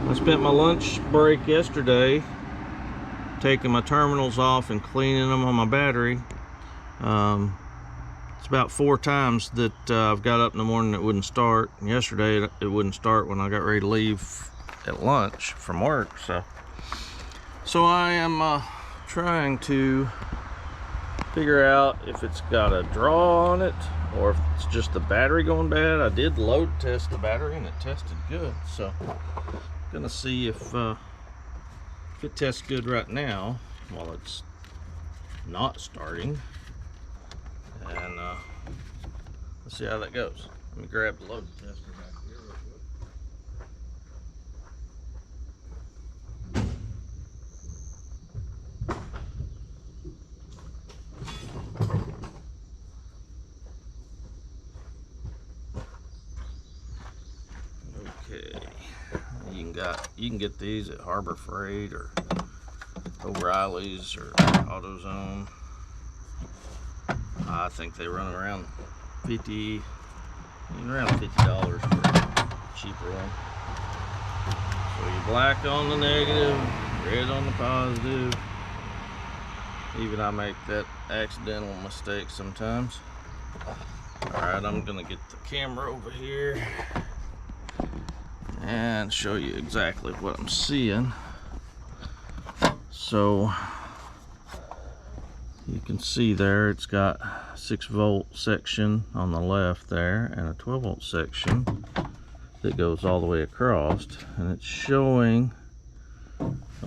I spent my lunch break yesterday taking my terminals off and cleaning them on my battery. It's about 4 times that I've got up in the morning it wouldn't start. And yesterday it wouldn't start when I got ready to leave at lunch from work. So I am trying to figure out if it's got a draw on it or if it's just the battery going bad. I did load test the battery and it tested good, so I'm gonna see if it tests good right now while it's not starting, and let's see how that goes. Let me grab the load tester back here real quick. Okay, you can get these at Harbor Freight or O'Reilly's or AutoZone. I think they run around $50 for a cheaper one. So you black on the negative, red on the positive. Even I make that accidental mistake sometimes. Alright, I'm gonna get the camera over here and show you exactly what I'm seeing. So you can see there it's got a 6-volt section on the left there and a 12-volt section that goes all the way across, and it's showing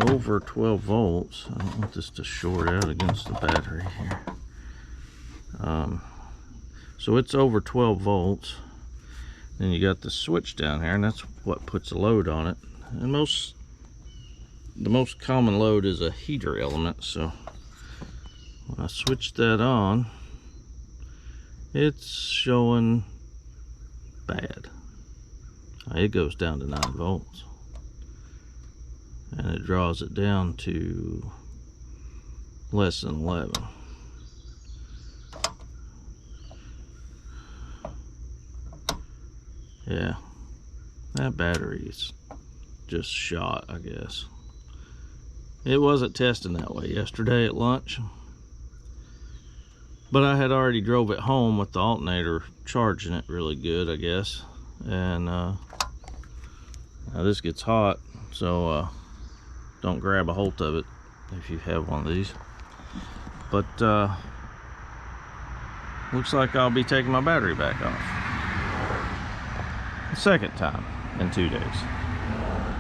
over 12 volts. I don't want this to short out against the battery here. So it's over 12 volts. Then you got the switch down here, and that's what puts a load on it. And the most common load is a heater element. So when I switch that on, it's showing bad. It goes down to 9 volts, and it draws it down to less than 11. Yeah, that battery is just shot, I guess. It wasn't testing that way yesterday at lunch, but I had already drove it home with the alternator charging it really good, I guess. And now this gets hot, so don't grab a hold of it if you have one of these. But looks like I'll be taking my battery back off. The second time in 2 days.